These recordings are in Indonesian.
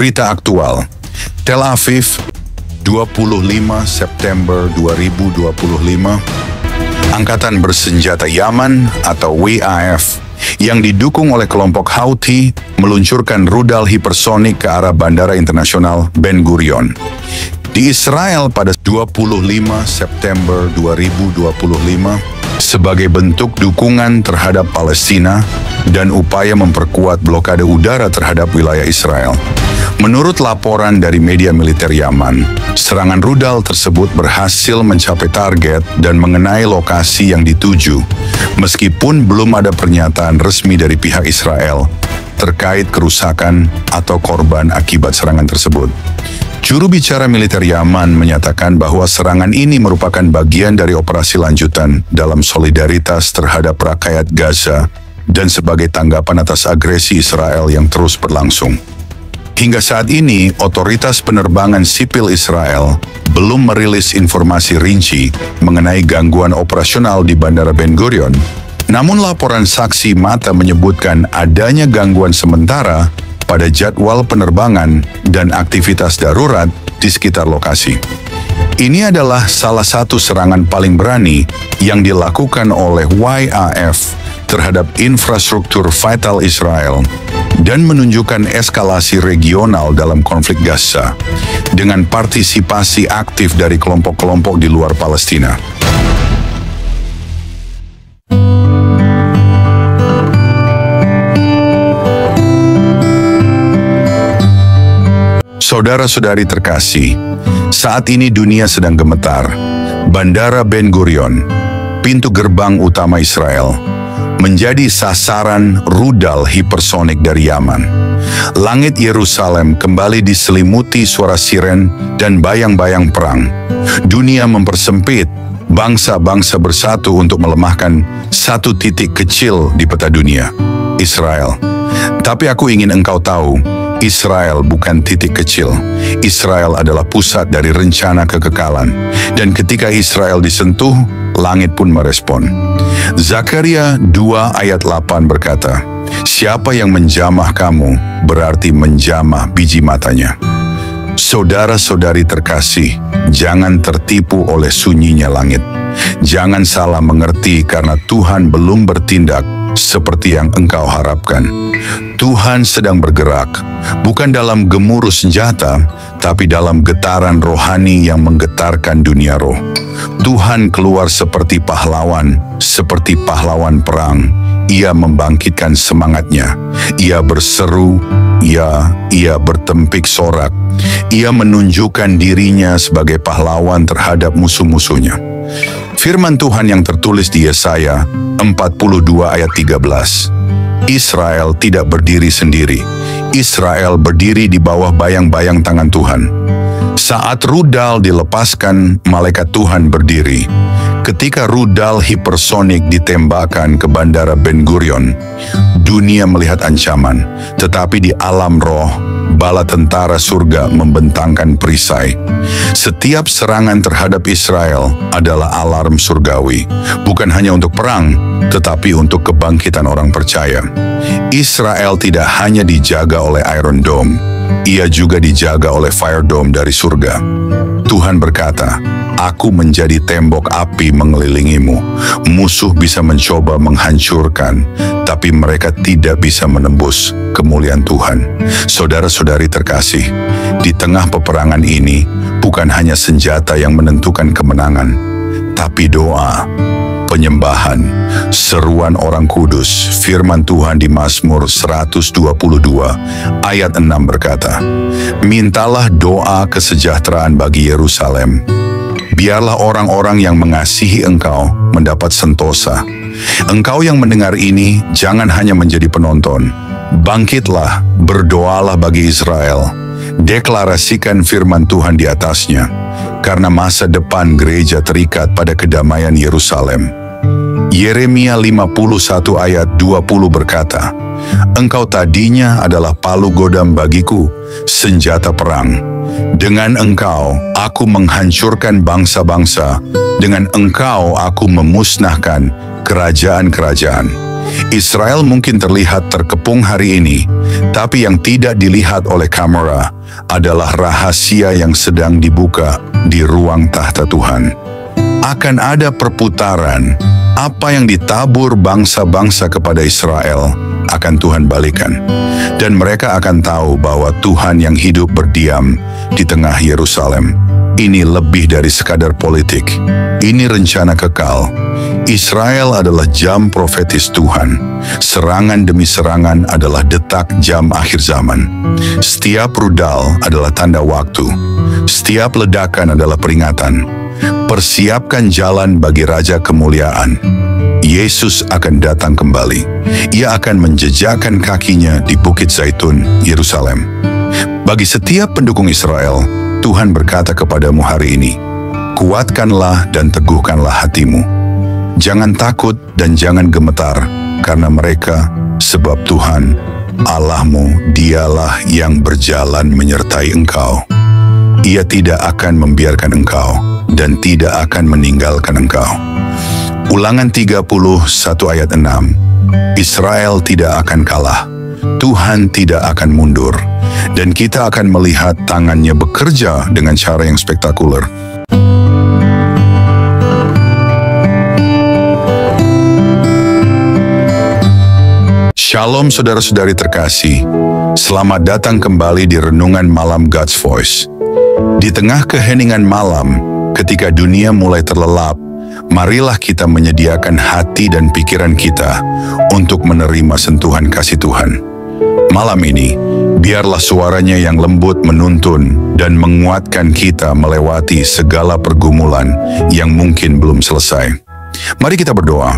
Berita aktual, Tel Aviv, 25 September 2025, Angkatan Bersenjata Yaman atau WAF yang didukung oleh kelompok Houthi meluncurkan rudal hipersonik ke arah Bandara Internasional Ben Gurion. Di Israel pada 25 September 2025, sebagai bentuk dukungan terhadap Palestina dan upaya memperkuat blokade udara terhadap wilayah Israel. Menurut laporan dari media militer Yaman, serangan rudal tersebut berhasil mencapai target dan mengenai lokasi yang dituju, meskipun belum ada pernyataan resmi dari pihak Israel terkait kerusakan atau korban akibat serangan tersebut. Juru bicara militer Yaman menyatakan bahwa serangan ini merupakan bagian dari operasi lanjutan dalam solidaritas terhadap rakyat Gaza dan sebagai tanggapan atas agresi Israel yang terus berlangsung. Hingga saat ini, otoritas penerbangan sipil Israel belum merilis informasi rinci mengenai gangguan operasional di Bandara Ben Gurion. Namun laporan saksi mata menyebutkan adanya gangguan sementara pada jadwal penerbangan dan aktivitas darurat di sekitar lokasi. Ini adalah salah satu serangan paling berani yang dilakukan oleh WAF terhadap infrastruktur vital Israel dan menunjukkan eskalasi regional dalam konflik Gaza dengan partisipasi aktif dari kelompok-kelompok di luar Palestina. Saudara-saudari terkasih, saat ini dunia sedang gemetar. Bandara Ben Gurion, pintu gerbang utama Israel, menjadi sasaran rudal hipersonik dari Yaman. Langit Yerusalem kembali diselimuti suara siren dan bayang-bayang perang. Dunia mempersempit, bangsa-bangsa bersatu untuk melemahkan satu titik kecil di peta dunia, Israel. Tapi aku ingin engkau tahu, Israel bukan titik kecil. Israel adalah pusat dari rencana kekekalan. Dan ketika Israel disentuh, langit pun merespon. Zakaria 2 ayat 8 berkata, "Siapa yang menjamah kamu, berarti menjamah biji matanya." Saudara-saudari terkasih, jangan tertipu oleh sunyinya langit. Jangan salah mengerti karena Tuhan belum bertindak seperti yang engkau harapkan. Tuhan sedang bergerak, bukan dalam gemuruh senjata, tapi dalam getaran rohani yang menggetarkan dunia roh. Tuhan keluar seperti pahlawan perang. Ia membangkitkan semangatnya. Ia berseru, ia bertempik sorak. Ia menunjukkan dirinya sebagai pahlawan terhadap musuh-musuhnya. Firman Tuhan yang tertulis di Yesaya 42 ayat 13. Israel tidak berdiri sendiri. Israel berdiri di bawah bayang-bayang tangan Tuhan. Saat rudal dilepaskan, malaikat Tuhan berdiri. Ketika rudal hipersonik ditembakkan ke Bandara Ben Gurion, dunia melihat ancaman, tetapi di alam roh, bala tentara surga membentangkan perisai. Setiap serangan terhadap Israel adalah alarm surgawi, bukan hanya untuk perang, tetapi untuk kebangkitan orang percaya. Israel tidak hanya dijaga oleh Iron Dome, ia juga dijaga oleh Fire Dome dari surga. Tuhan berkata, "Aku menjadi tembok api mengelilingimu. Musuh bisa mencoba menghancurkan, tapi mereka tidak bisa menembus kemuliaan Tuhan." Saudara-saudari terkasih, di tengah peperangan ini, bukan hanya senjata yang menentukan kemenangan, tapi doa, penyembahan, seruan orang kudus. Firman Tuhan di Mazmur 122 ayat 6 berkata, "Mintalah doa kesejahteraan bagi Yerusalem. Biarlah orang-orang yang mengasihi engkau mendapat sentosa." Engkau yang mendengar ini, jangan hanya menjadi penonton. Bangkitlah, berdoalah bagi Israel. Deklarasikan firman Tuhan di atasnya, karena masa depan gereja terikat pada kedamaian Yerusalem. Yeremia 51 ayat 20 berkata, "Engkau tadinya adalah palu godam bagiku, senjata perang. Dengan engkau aku menghancurkan bangsa-bangsa, dengan engkau aku memusnahkan kerajaan-kerajaan." Israel mungkin terlihat terkepung hari ini, tapi yang tidak dilihat oleh kamera adalah rahasia yang sedang dibuka di ruang tahta Tuhan. Akan ada perputaran, apa yang ditabur bangsa-bangsa kepada Israel akan Tuhan balikan. Dan mereka akan tahu bahwa Tuhan yang hidup berdiam di tengah Yerusalem. Ini lebih dari sekadar politik. Ini rencana kekal. Israel adalah jam profetis Tuhan. Serangan demi serangan adalah detak jam akhir zaman. Setiap rudal adalah tanda waktu. Setiap ledakan adalah peringatan. Persiapkan jalan bagi Raja Kemuliaan. Yesus akan datang kembali. Ia akan menjejakkan kakinya di Bukit Zaitun, Yerusalem. Bagi setiap pendukung Israel, Tuhan berkata kepadamu hari ini, kuatkanlah dan teguhkanlah hatimu. Jangan takut dan jangan gemetar karena mereka, sebab Tuhan, Allahmu, dialah yang berjalan menyertai engkau. Ia tidak akan membiarkan engkau dan tidak akan meninggalkan engkau. Ulangan 31 ayat 6. Israel tidak akan kalah. Tuhan tidak akan mundur. Dan kita akan melihat tangannya bekerja dengan cara yang spektakuler. Shalom saudara-saudari terkasih. Selamat datang kembali di Renungan Malam God's Voice. Di tengah keheningan malam, ketika dunia mulai terlelap, marilah kita menyediakan hati dan pikiran kita untuk menerima sentuhan kasih Tuhan. Malam ini, biarlah suaranya yang lembut menuntun dan menguatkan kita melewati segala pergumulan yang mungkin belum selesai. Mari kita berdoa.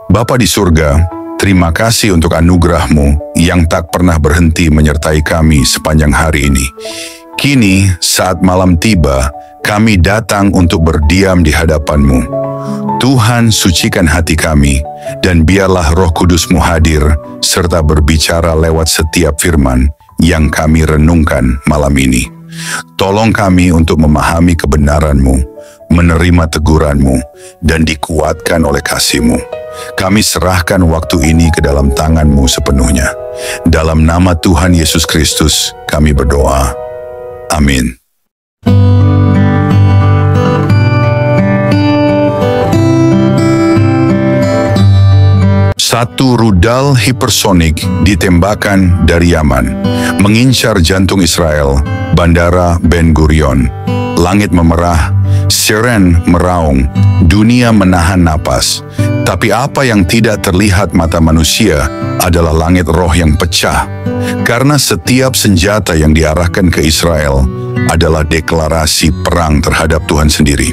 Bapa di surga, terima kasih untuk anugerah-Mu yang tak pernah berhenti menyertai kami sepanjang hari ini. Kini, saat malam tiba, kami datang untuk berdiam di hadapan-Mu. Tuhan, sucikan hati kami, dan biarlah Roh Kudus-Mu hadir, serta berbicara lewat setiap firman yang kami renungkan malam ini. Tolong kami untuk memahami kebenaran-Mu, menerima teguran-Mu, dan dikuatkan oleh kasih-Mu. Kami serahkan waktu ini ke dalam tangan-Mu sepenuhnya. Dalam nama Tuhan Yesus Kristus, kami berdoa. Amin. Satu rudal hipersonik ditembakkan dari Yaman, mengincar jantung Israel, Bandara Ben Gurion. Langit memerah, siren meraung, dunia menahan napas. Tapi apa yang tidak terlihat mata manusia adalah langit roh yang pecah. Karena setiap senjata yang diarahkan ke Israel adalah deklarasi perang terhadap Tuhan sendiri.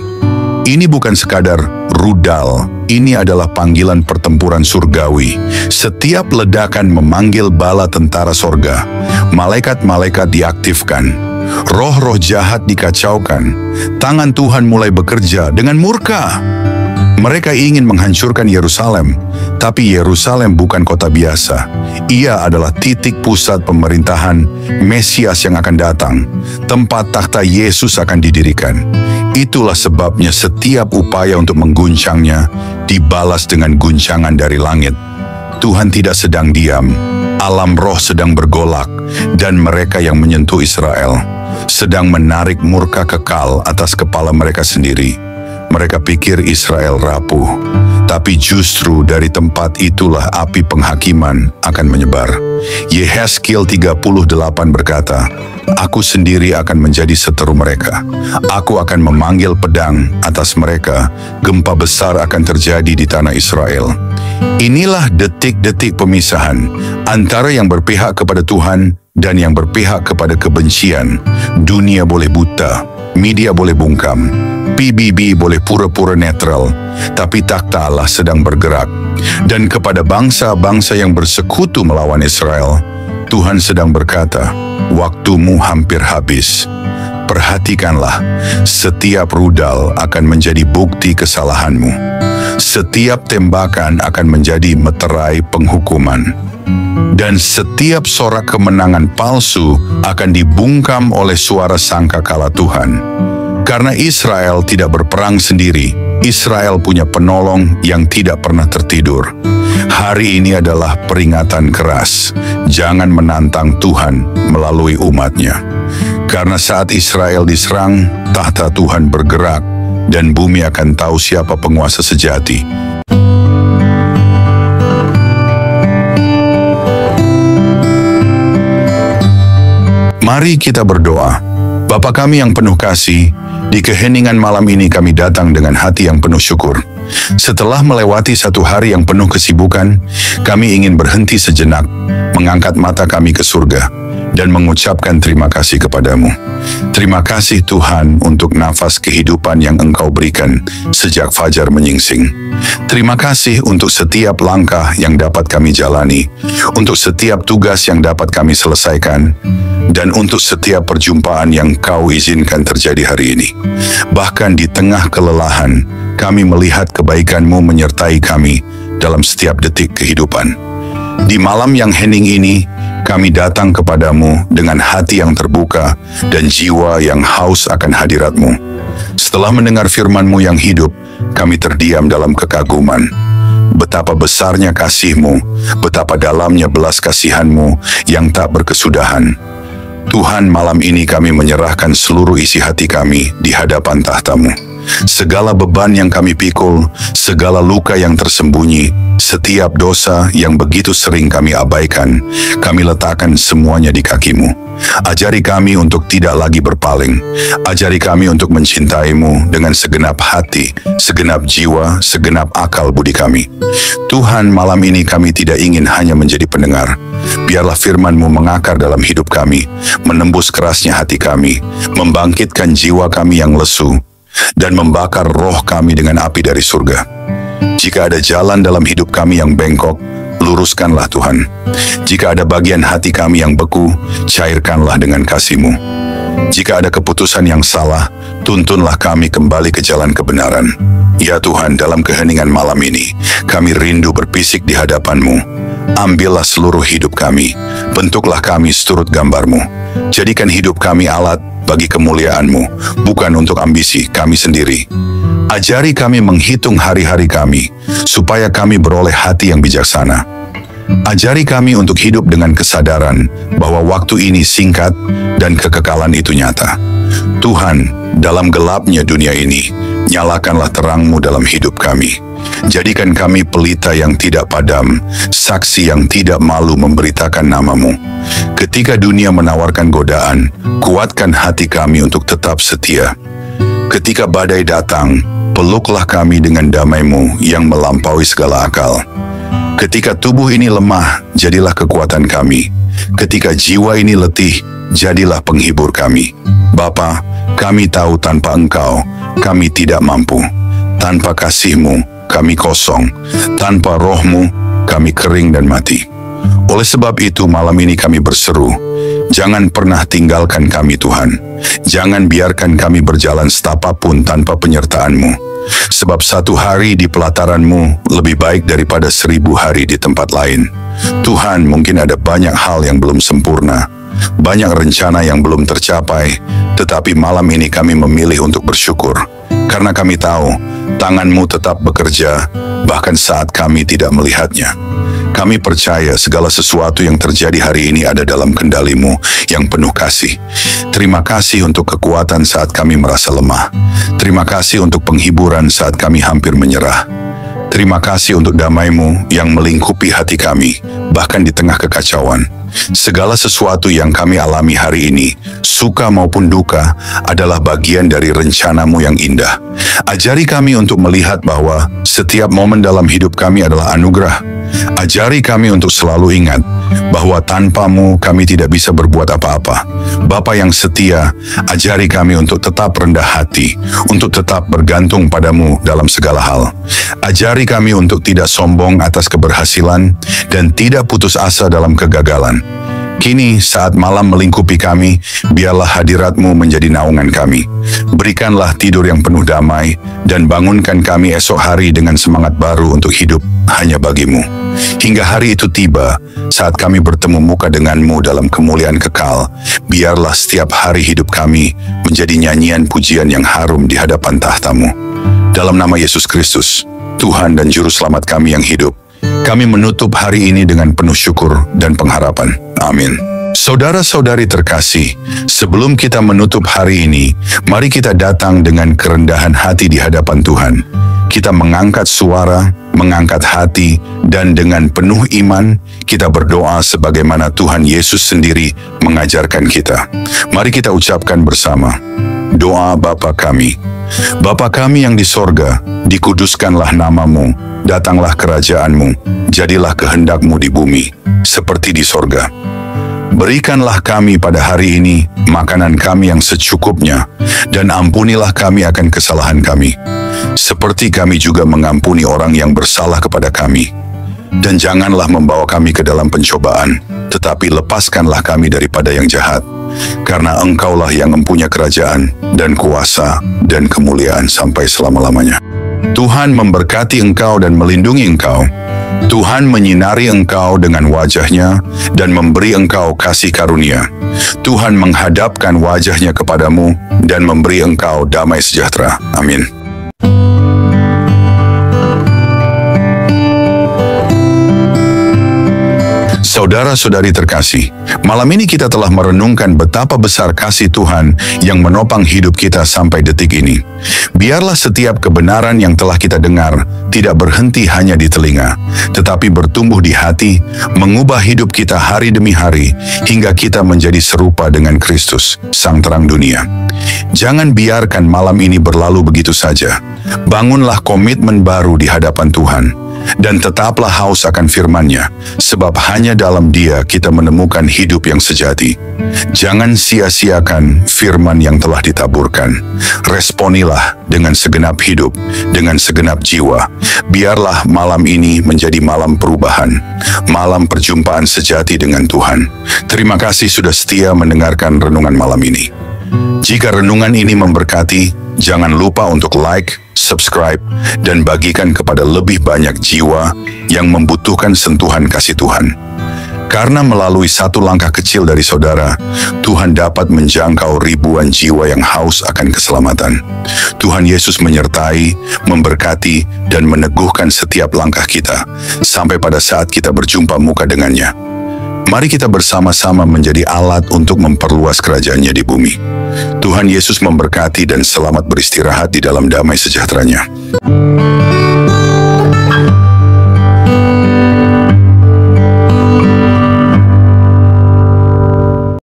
Ini bukan sekadar rudal, ini adalah panggilan pertempuran surgawi. Setiap ledakan memanggil bala tentara sorga. Malaikat-malaikat diaktifkan. Roh-roh jahat dikacaukan. Tangan Tuhan mulai bekerja dengan murka. Mereka ingin menghancurkan Yerusalem, tapi Yerusalem bukan kota biasa. Ia adalah titik pusat pemerintahan Mesias yang akan datang. Tempat takhta Yesus akan didirikan. Itulah sebabnya setiap upaya untuk mengguncangnya dibalas dengan guncangan dari langit. Tuhan tidak sedang diam. Alam roh sedang bergolak, dan mereka yang menyentuh Israel sedang menarik murka kekal atas kepala mereka sendiri. Mereka pikir Israel rapuh, tapi justru dari tempat itulah api penghakiman akan menyebar. Yehezkiel 38 berkata, Aku sendiri akan menjadi seteru mereka. Aku akan memanggil pedang atas mereka. Gempa besar akan terjadi di tanah Israel. Inilah detik-detik pemisahan antara yang berpihak kepada Tuhan dan yang berpihak kepada kebencian. Dunia boleh buta, media boleh bungkam, PBB boleh pura-pura netral, tapi takhta Allah sedang bergerak. Dan kepada bangsa-bangsa yang bersekutu melawan Israel, Tuhan sedang berkata, waktumu hampir habis. Perhatikanlah, setiap rudal akan menjadi bukti kesalahanmu. Setiap tembakan akan menjadi meterai penghukuman. Dan setiap sorak kemenangan palsu akan dibungkam oleh suara sangkakala Tuhan. Karena Israel tidak berperang sendiri, Israel punya penolong yang tidak pernah tertidur. Hari ini adalah peringatan keras. Jangan menantang Tuhan melalui umatnya. Karena saat Israel diserang, tahta Tuhan bergerak dan bumi akan tahu siapa penguasa sejati. Mari kita berdoa. Bapa kami yang penuh kasih, di keheningan malam ini kami datang dengan hati yang penuh syukur. Setelah melewati satu hari yang penuh kesibukan, kami ingin berhenti sejenak, mengangkat mata kami ke surga, dan mengucapkan terima kasih kepadamu. Terima kasih Tuhan untuk nafas kehidupan yang Engkau berikan sejak fajar menyingsing. Terima kasih untuk setiap langkah yang dapat kami jalani, untuk setiap tugas yang dapat kami selesaikan, dan untuk setiap perjumpaan yang Kau izinkan terjadi hari ini. Bahkan di tengah kelelahan, kami melihat kebaikan-Mu menyertai kami dalam setiap detik kehidupan. Di malam yang hening ini, kami datang kepadamu dengan hati yang terbuka dan jiwa yang haus akan hadirat-Mu. Setelah mendengar firman-Mu yang hidup, kami terdiam dalam kekaguman. Betapa besarnya kasih-Mu, betapa dalamnya belas kasihan-Mu yang tak berkesudahan. Tuhan, malam ini kami menyerahkan seluruh isi hati kami di hadapan tahta-Mu. Segala beban yang kami pikul, segala luka yang tersembunyi, setiap dosa yang begitu sering kami abaikan, kami letakkan semuanya di kaki-Mu. Ajari kami untuk tidak lagi berpaling. Ajari kami untuk mencintai-Mu dengan segenap hati, segenap jiwa, segenap akal budi kami. Tuhan, malam ini kami tidak ingin hanya menjadi pendengar. Biarlah firman-Mu mengakar dalam hidup kami, menembus kerasnya hati kami, membangkitkan jiwa kami yang lesu, dan membakar roh kami dengan api dari surga. Jika ada jalan dalam hidup kami yang bengkok, luruskanlah Tuhan. Jika ada bagian hati kami yang beku, cairkanlah dengan kasih-Mu. Jika ada keputusan yang salah, tuntunlah kami kembali ke jalan kebenaran. Ya Tuhan, dalam keheningan malam ini, kami rindu berpisik di hadapan-Mu. Ambillah seluruh hidup kami, bentuklah kami seturut gambar-Mu. Jadikan hidup kami alat bagi kemuliaan-Mu, bukan untuk ambisi kami sendiri. Ajari kami menghitung hari-hari kami, supaya kami beroleh hati yang bijaksana. Ajari kami untuk hidup dengan kesadaran bahwa waktu ini singkat dan kekekalan itu nyata. Tuhan, dalam gelapnya dunia ini, nyalakanlah terang-Mu dalam hidup kami. Jadikan kami pelita yang tidak padam, saksi yang tidak malu memberitakan nama-Mu. Ketika dunia menawarkan godaan, kuatkan hati kami untuk tetap setia. Ketika badai datang, peluklah kami dengan damai-Mu yang melampaui segala akal. Ketika tubuh ini lemah, jadilah kekuatan kami. Ketika jiwa ini letih, jadilah penghibur kami. Bapa, kami tahu tanpa Engkau, kami tidak mampu. Tanpa kasih-Mu, kami kosong. Tanpa roh-Mu, kami kering dan mati. Oleh sebab itu, malam ini kami berseru, jangan pernah tinggalkan kami Tuhan. Jangan biarkan kami berjalan setapak pun tanpa penyertaan-Mu. Sebab satu hari di pelataran-Mu lebih baik daripada 1000 hari di tempat lain. Tuhan, mungkin ada banyak hal yang belum sempurna, banyak rencana yang belum tercapai, tetapi malam ini kami memilih untuk bersyukur. Karena kami tahu, tangan-Mu tetap bekerja, bahkan saat kami tidak melihatnya. Kami percaya segala sesuatu yang terjadi hari ini ada dalam kendali-Mu yang penuh kasih. Terima kasih untuk kekuatan saat kami merasa lemah. Terima kasih untuk penghiburan saat kami hampir menyerah. Terima kasih untuk damai-Mu yang melingkupi hati kami, bahkan di tengah kekacauan. Segala sesuatu yang kami alami hari ini, suka maupun duka, adalah bagian dari rencana-Mu yang indah. Ajari kami untuk melihat bahwa setiap momen dalam hidup kami adalah anugerah. Ajari kami untuk selalu ingat bahwa tanpa-Mu kami tidak bisa berbuat apa-apa. Bapa yang setia, ajari kami untuk tetap rendah hati, untuk tetap bergantung pada-Mu dalam segala hal. Ajari kami untuk tidak sombong atas keberhasilan dan tidak putus asa dalam kegagalan. Kini saat malam melingkupi kami, biarlah hadirat-Mu menjadi naungan kami. Berikanlah tidur yang penuh damai, dan bangunkan kami esok hari dengan semangat baru untuk hidup hanya bagi-Mu. Hingga hari itu tiba, saat kami bertemu muka dengan-Mu dalam kemuliaan kekal, biarlah setiap hari hidup kami menjadi nyanyian pujian yang harum di hadapan tahta-Mu. Dalam nama Yesus Kristus, Tuhan dan Juru Selamat kami yang hidup, kami menutup hari ini dengan penuh syukur dan pengharapan. Amin. Saudara-saudari terkasih, sebelum kita menutup hari ini, mari kita datang dengan kerendahan hati di hadapan Tuhan. Kita mengangkat suara, mengangkat hati, dan dengan penuh iman, kita berdoa sebagaimana Tuhan Yesus sendiri mengajarkan kita. Mari kita ucapkan bersama. Doa Bapa kami. Bapa kami yang di sorga, dikuduskanlah nama-Mu, datanglah kerajaan-Mu, jadilah kehendak-Mu di bumi, seperti di sorga. Berikanlah kami pada hari ini makanan kami yang secukupnya, dan ampunilah kami akan kesalahan kami, seperti kami juga mengampuni orang yang bersalah kepada kami. Dan janganlah membawa kami ke dalam pencobaan, tetapi lepaskanlah kami daripada yang jahat. Karena Engkaulah yang mempunyai kerajaan, dan kuasa, dan kemuliaan sampai selama-lamanya. Tuhan memberkati engkau dan melindungi engkau. Tuhan menyinari engkau dengan wajah-Nya dan memberi engkau kasih karunia. Tuhan menghadapkan wajah-Nya kepadamu dan memberi engkau damai sejahtera. Amin. Saudara-saudari terkasih, malam ini kita telah merenungkan betapa besar kasih Tuhan yang menopang hidup kita sampai detik ini. Biarlah setiap kebenaran yang telah kita dengar tidak berhenti hanya di telinga, tetapi bertumbuh di hati, mengubah hidup kita hari demi hari, hingga kita menjadi serupa dengan Kristus, Sang Terang Dunia. Jangan biarkan malam ini berlalu begitu saja. Bangunlah komitmen baru di hadapan Tuhan. Dan tetaplah haus akan firman-Nya, sebab hanya dalam Dia kita menemukan hidup yang sejati. Jangan sia-siakan firman yang telah ditaburkan. Responilah dengan segenap hidup, dengan segenap jiwa. Biarlah malam ini menjadi malam perubahan, malam perjumpaan sejati dengan Tuhan. Terima kasih sudah setia mendengarkan renungan malam ini. Jika renungan ini memberkati, jangan lupa untuk like, subscribe, dan bagikan kepada lebih banyak jiwa yang membutuhkan sentuhan kasih Tuhan. Karena melalui satu langkah kecil dari saudara, Tuhan dapat menjangkau ribuan jiwa yang haus akan keselamatan. Tuhan Yesus menyertai, memberkati, dan meneguhkan setiap langkah kita, sampai pada saat kita berjumpa muka dengannya. Mari kita bersama-sama menjadi alat untuk memperluas kerajaan-Nya di bumi. Tuhan Yesus memberkati dan selamat beristirahat di dalam damai sejahtera-Nya.